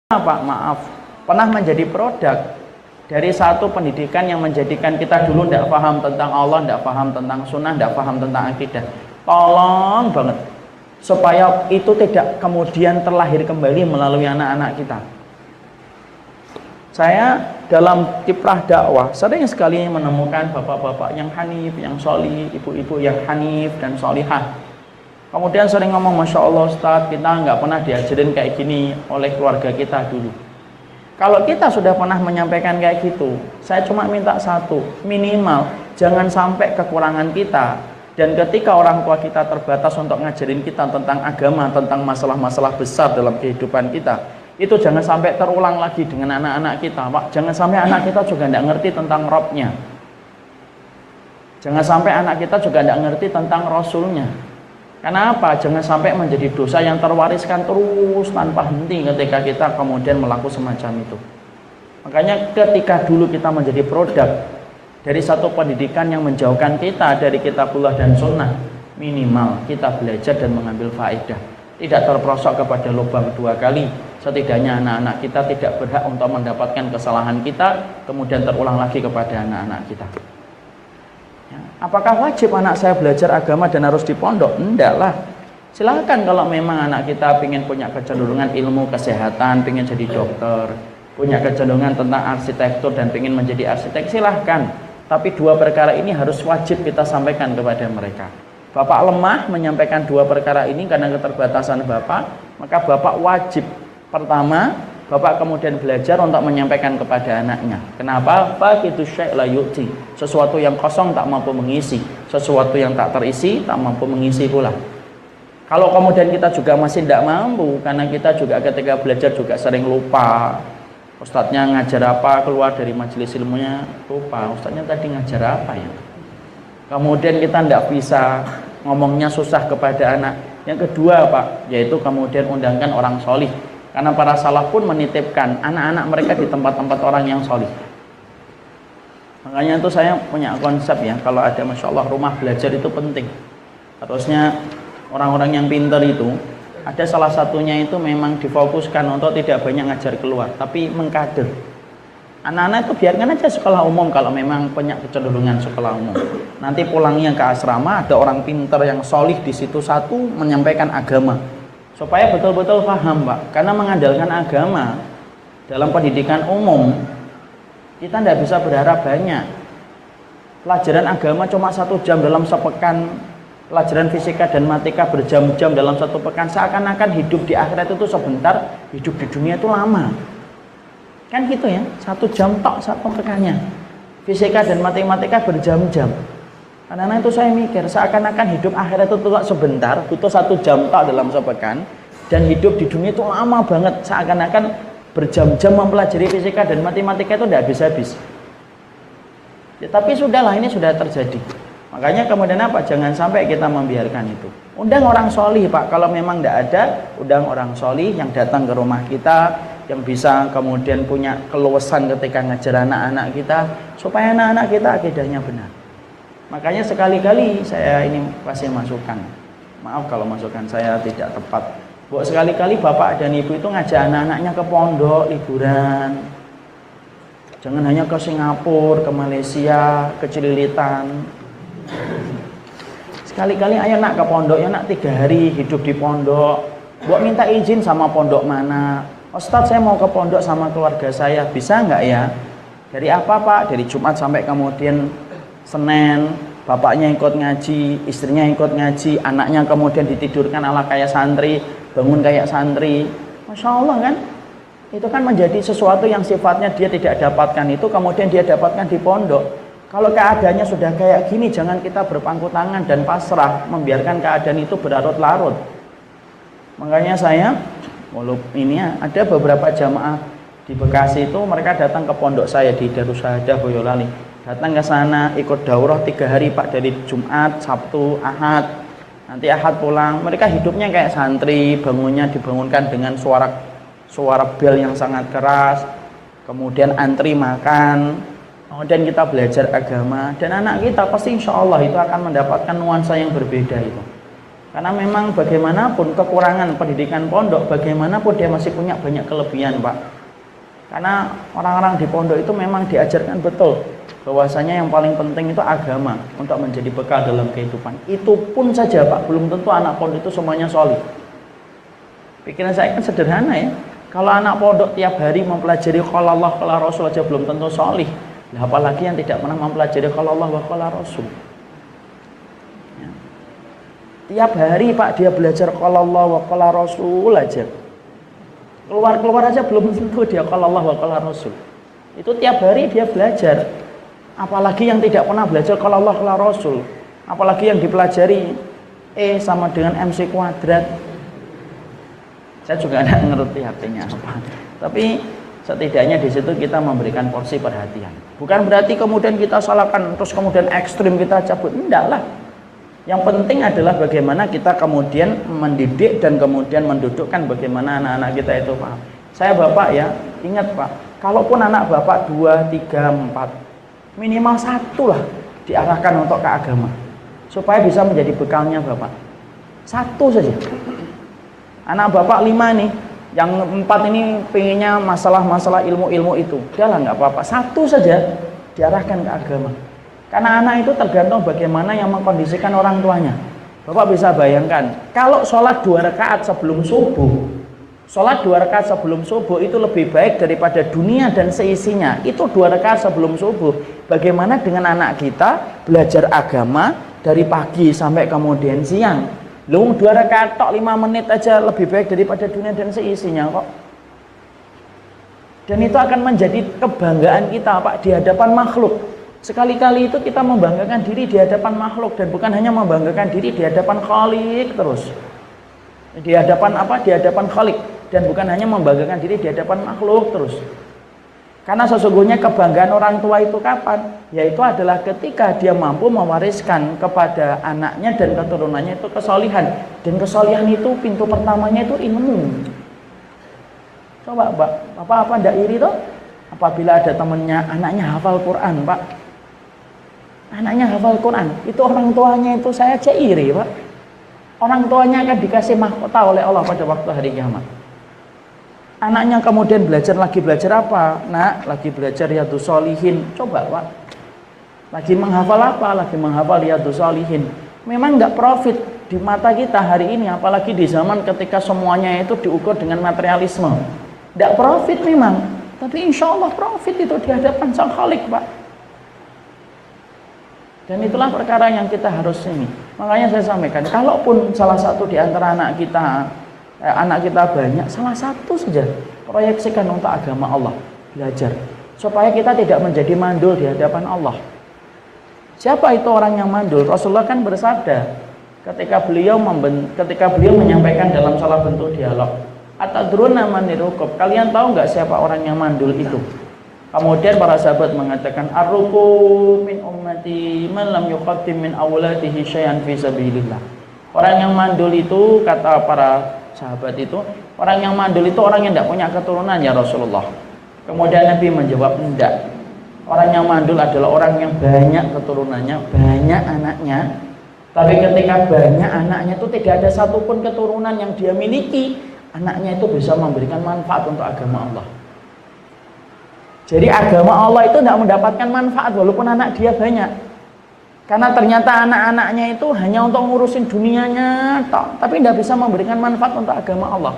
Pak, maaf, pernah menjadi produk dari satu pendidikan yang menjadikan kita dulu tidak paham tentang Allah, tidak paham tentang sunnah, tidak paham tentang akidah. Tolong banget supaya itu tidak kemudian terlahir kembali melalui anak-anak kita. Saya dalam kiprah dakwah sering sekali menemukan bapak-bapak yang hanif, yang solih, ibu-ibu yang hanif dan solihah. Kemudian sering ngomong, Masya Allah Ustadz, kita nggak pernah diajarin kayak gini oleh keluarga kita dulu. Kalau kita sudah pernah menyampaikan kayak gitu, saya cuma minta satu, minimal jangan sampai kekurangan kita. Dan ketika orang tua kita terbatas untuk ngajarin kita tentang agama, tentang masalah-masalah besar dalam kehidupan kita, itu jangan sampai terulang lagi dengan anak-anak kita, Pak. Jangan sampai anak kita juga nggak ngerti tentang Robnya. Jangan sampai anak kita juga nggak ngerti tentang Rasulnya. Karena apa? Jangan sampai menjadi dosa yang terwariskan terus tanpa henti ketika kita kemudian melakukan semacam itu. Makanya ketika dulu kita menjadi produk dari satu pendidikan yang menjauhkan kita dari kitabullah dan sunnah, minimal kita belajar dan mengambil faedah. Tidak terperosok kepada lubang dua kali. Setidaknya anak-anak kita tidak berhak untuk mendapatkan kesalahan kita kemudian terulang lagi kepada anak-anak kita. Apakah wajib anak saya belajar agama dan harus di pondok? Enggak lah. Silahkan kalau memang anak kita ingin punya kecenderungan ilmu kesehatan, ingin jadi dokter, punya kecenderungan tentang arsitektur dan ingin menjadi arsitek, silahkan. Tapi dua perkara ini harus wajib kita sampaikan kepada mereka. Bapak lemah menyampaikan dua perkara ini karena keterbatasan Bapak, maka Bapak wajib pertama, Bapak kemudian belajar untuk menyampaikan kepada anaknya. Kenapa? Faqidu syai' la yu'ti. Sesuatu yang kosong tak mampu mengisi, sesuatu yang tak terisi tak mampu mengisi pula. Kalau kemudian kita juga masih tidak mampu, karena kita juga ketika belajar juga sering lupa. Ustadznya ngajar apa, keluar dari majelis ilmunya lupa. Ustadznya tadi ngajar apa ya? Kemudian kita tidak bisa, ngomongnya susah kepada anak. Yang kedua, Pak, yaitu kemudian undangkan orang solih. Karena para salaf pun menitipkan anak-anak mereka di tempat-tempat orang yang solih. Makanya itu saya punya konsep ya, kalau ada Masya Allah rumah belajar itu penting. Harusnya orang-orang yang pintar itu, ada salah satunya itu memang difokuskan untuk tidak banyak ngajar keluar, tapi mengkader. Anak-anak itu biarkan aja sekolah umum kalau memang punya kecenderungan sekolah umum. Nanti pulangnya ke asrama, ada orang pintar yang solih di situ satu menyampaikan agama. Supaya betul-betul paham, Pak. Karena mengandalkan agama dalam pendidikan umum, kita tidak bisa berharap banyak. Pelajaran agama cuma 1 jam dalam sepekan, pelajaran fisika dan matematika berjam-jam dalam 1 pekan, seakan-akan hidup di akhirat itu sebentar, hidup di dunia itu lama. Kan gitu ya, 1 jam tok 1 pekannya. Fisika dan matematika berjam-jam. Karena itu saya mikir, seakan-akan hidup akhirat itu sebentar, butuh 1 jam tok dalam sepekan, dan hidup di dunia itu lama banget, seakan-akan berjam-jam mempelajari fisika dan matematika itu tidak habis-habis. Ya, tapi sudahlah, ini sudah terjadi. Makanya kemudian apa? Jangan sampai kita membiarkan itu. Undang orang solih, Pak. Kalau memang tidak ada, undang orang solih yang datang ke rumah kita, yang bisa kemudian punya keluasan ketika ngajar anak-anak kita, supaya anak-anak kita akidahnya benar. Makanya sekali-kali saya ini kasih masukan. Maaf kalau masukan saya tidak tepat. Buat sekali-kali bapak dan ibu itu ngajak anak-anaknya ke pondok liburan. Jangan hanya ke Singapura, ke Malaysia, ke Cililitan. Sekali-kali ayo nak ke pondok, ya nak 3 hari hidup di pondok. Buat minta izin sama pondok mana. Ustadz, saya mau ke pondok sama keluarga saya, bisa nggak ya? Dari apa, Pak? Dari Jumat sampai kemudian Senin, bapaknya ikut ngaji, istrinya ikut ngaji, anaknya kemudian ditidurkan ala kayak santri, bangun kayak santri. Masya Allah kan? Itu kan menjadi sesuatu yang sifatnya dia tidak dapatkan itu, kemudian dia dapatkan di pondok. Kalau keadaannya sudah kayak gini, jangan kita berpangku tangan dan pasrah, membiarkan keadaan itu berlarut-larut. Makanya saya, walaupun ini ada beberapa jamaah di Bekasi itu, mereka datang ke pondok saya di Darussahadah Boyolali. Datang ke sana, ikut daurah 3 hari, Pak, dari Jumat, Sabtu, Ahad. Nanti Ahad pulang. Mereka hidupnya kayak santri, bangunnya dibangunkan dengan suara bel yang sangat keras. Kemudian antri makan. Kemudian kita belajar agama. Dan anak kita pasti insya Allah itu akan mendapatkan nuansa yang berbeda itu. Karena memang bagaimanapun kekurangan pendidikan pondok, bagaimanapun dia masih punya banyak kelebihan, Pak. Karena orang-orang di pondok itu memang diajarkan betul bahwasanya yang paling penting itu agama untuk menjadi bekal dalam kehidupan. Itu pun saja, Pak, belum tentu anak pondok itu semuanya solih. Pikiran saya kan sederhana ya. Kalau anak pondok tiap hari mempelajari qala Allah qala Rasul aja belum tentu solih. Nah, apalagi yang tidak pernah mempelajari qala Allah wa qala Rasul. Tiap hari, Pak, dia belajar qala Allah wa qala Rasul aja. Keluar aja belum tentu dia qala Allah wa qala Rasul. Itu tiap hari dia belajar. Apalagi yang tidak pernah belajar qala Allah qala Rasul. Apalagi yang dipelajari E sama dengan MC kuadrat. Saya juga tidak ngerti artinya apa. Tapi setidaknya di situ kita memberikan porsi perhatian. Bukan berarti kemudian kita salahkan terus kemudian ekstrim kita cabut. Enggak lah. Yang penting adalah bagaimana kita kemudian mendidik dan kemudian mendudukkan bagaimana anak-anak kita itu paham. Saya bapak ya, ingat Pak, kalaupun anak bapak 2, 3, 4, minimal 1 lah diarahkan untuk ke agama. Supaya bisa menjadi bekalnya bapak. 1 saja. Anak bapak 5 nih, yang 4 ini pengennya masalah-masalah ilmu-ilmu itu. Udahlah nggak apa-apa, 1 saja diarahkan ke agama. Karena anak itu tergantung bagaimana yang mengkondisikan orang tuanya. Bapak bisa bayangkan, kalau sholat 2 rakaat sebelum subuh, sholat 2 rakaat sebelum subuh itu lebih baik daripada dunia dan seisinya. Itu 2 rakaat sebelum subuh. Bagaimana dengan anak kita belajar agama dari pagi sampai kemudian siang? Lu 2 rakaat tok 5 menit aja lebih baik daripada dunia dan seisinya kok. Dan itu akan menjadi kebanggaan kita, Pak, di hadapan makhluk. Sekali-kali itu kita membanggakan diri di hadapan makhluk dan bukan hanya membanggakan diri di hadapan Khalik terus. Di hadapan apa? Di hadapan Khalik dan bukan hanya membanggakan diri di hadapan makhluk terus. Karena sesungguhnya kebanggaan orang tua itu kapan? Yaitu adalah ketika dia mampu mewariskan kepada anaknya dan keturunannya itu kesolihan. Dan kesolihan itu pintu pertamanya itu ilmu. Coba Bapak apa ndak iri toh? Apabila ada temannya anaknya hafal Quran, Pak. Anaknya hafal Quran, itu orang tuanya itu saya aja iri, Pak. Orang tuanya akan dikasih mahkota oleh Allah pada waktu hari kiamat. Anaknya kemudian belajar apa? Nak, lagi belajar Riyadhus Shalihin. Coba, Pak. Lagi menghafal apa? Lagi menghafal Riyadhus Shalihin. Memang nggak profit di mata kita hari ini, apalagi di zaman ketika semuanya itu diukur dengan materialisme. Nggak profit memang, tapi insya Allah profit itu di hadapan Sang Khalik, Pak. Dan itulah perkara yang kita harus ini. Makanya saya sampaikan, kalaupun salah satu di antara anak kita banyak, salah satu saja proyeksikan untuk agama Allah, belajar. Supaya kita tidak menjadi mandul di hadapan Allah. Siapa itu orang yang mandul? Rasulullah kan bersabda ketika beliau menyampaikan dalam salah bentuk dialog. Atadruna manir rukub. Kalian tahu nggak siapa orang yang mandul itu? Kemudian para sahabat mengatakan ar-ruku min ummati man lam yuqaddim min awladihi syai'an fi sabilillah. Orang yang mandul itu, kata para sahabat itu, orang yang mandul itu orang yang tidak punya keturunan ya Rasulullah. Kemudian Nabi menjawab enggak. Orang yang mandul adalah orang yang banyak keturunannya, banyak anaknya. Tapi ketika banyak anaknya itu tidak ada satupun keturunan yang dia miliki, anaknya itu bisa memberikan manfaat untuk agama Allah. Jadi agama Allah itu tidak mendapatkan manfaat walaupun anak dia banyak. Karena ternyata anak-anaknya itu hanya untuk ngurusin dunianya tapi tidak bisa memberikan manfaat untuk agama Allah.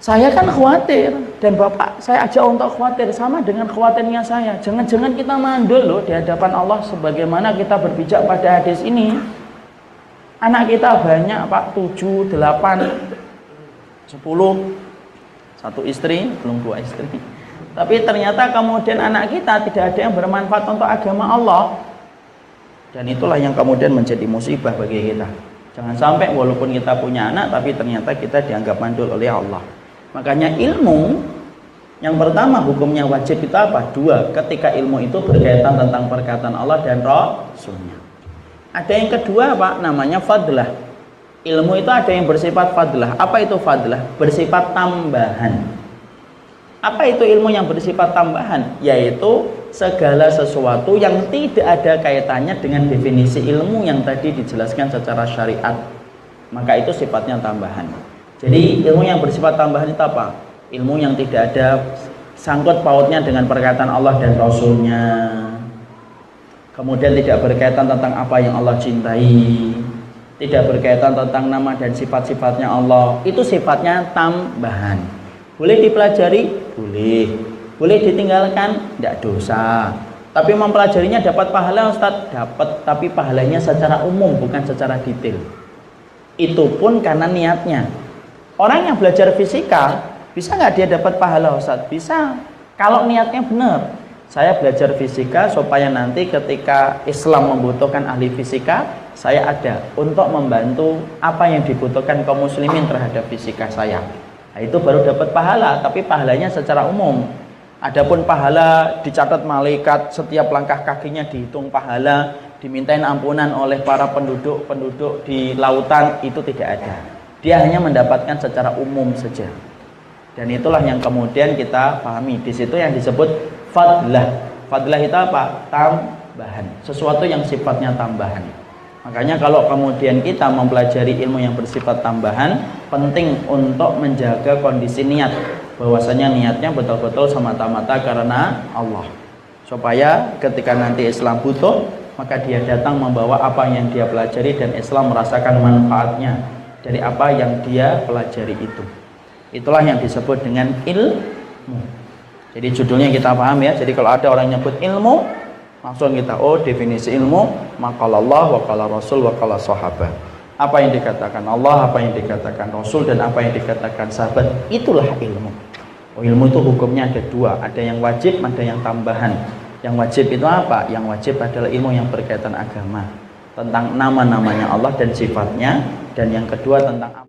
Saya kan khawatir, dan Bapak saya ajak untuk khawatir sama dengan khawatirnya saya. Jangan-jangan kita mandul loh di hadapan Allah sebagaimana kita berpijak pada hadis ini. Anak kita banyak, Pak, 7, 8, 10, 1 istri, belum 2 istri. Tapi ternyata kemudian anak kita tidak ada yang bermanfaat untuk agama Allah. Dan itulah yang kemudian menjadi musibah bagi kita. Jangan sampai walaupun kita punya anak, tapi ternyata kita dianggap mandul oleh Allah. Makanya ilmu, yang pertama hukumnya wajib itu apa? 2, ketika ilmu itu berkaitan tentang perkataan Allah dan Rasulnya. Ada yang kedua, Pak, namanya fadlah. Ilmu itu ada yang bersifat fadlah. Apa itu fadlah? Bersifat tambahan. Apa itu ilmu yang bersifat tambahan? Yaitu segala sesuatu yang tidak ada kaitannya dengan definisi ilmu yang tadi dijelaskan secara syariat, maka itu sifatnya tambahan. Jadi ilmu yang bersifat tambahan itu apa? Ilmu yang tidak ada sangkut pautnya dengan perkataan Allah dan Rasulnya, kemudian tidak berkaitan tentang apa yang Allah cintai, tidak berkaitan tentang nama dan sifat-sifatnya Allah. Itu sifatnya tambahan. Boleh dipelajari? Boleh. Boleh ditinggalkan? Tidak dosa. Tapi mempelajarinya dapat pahala, Ustaz? Dapat, tapi pahalanya secara umum, bukan secara detail. Itu pun karena niatnya. Orang yang belajar fisika, bisa nggak dia dapat pahala, Ustaz? Bisa, kalau niatnya benar. Saya belajar fisika supaya nanti ketika Islam membutuhkan ahli fisika, saya ada untuk membantu apa yang dibutuhkan kaum muslimin terhadap fisika saya. Nah, itu baru dapat pahala, tapi pahalanya secara umum. Adapun pahala dicatat malaikat, setiap langkah kakinya dihitung pahala, dimintain ampunan oleh para penduduk di lautan, itu tidak ada. Dia hanya mendapatkan secara umum saja. Dan itulah yang kemudian kita pahami. Di situ yang disebut fadlah. Fadlah itu apa? Tambahan. Sesuatu yang sifatnya tambahan. Makanya kalau kemudian kita mempelajari ilmu yang bersifat tambahan, penting untuk menjaga kondisi niat, bahwasanya niatnya betul-betul semata-mata karena Allah, supaya ketika nanti Islam butuh, maka dia datang membawa apa yang dia pelajari dan Islam merasakan manfaatnya dari apa yang dia pelajari itu. Itulah yang disebut dengan ilmu. Jadi judulnya kita paham ya. Jadi kalau ada orang nyebut ilmu, langsung kita, oh definisi ilmu, maqala Allah wa qala Rasul wa qala sahabat. Apa yang dikatakan Allah, apa yang dikatakan Rasul, dan apa yang dikatakan sahabat, itulah ilmu. Oh, ilmu itu hukumnya ada dua, ada yang wajib, ada yang tambahan. Yang wajib itu apa? Yang wajib adalah ilmu yang berkaitan agama, tentang nama-namanya Allah dan sifatnya, dan yang kedua tentang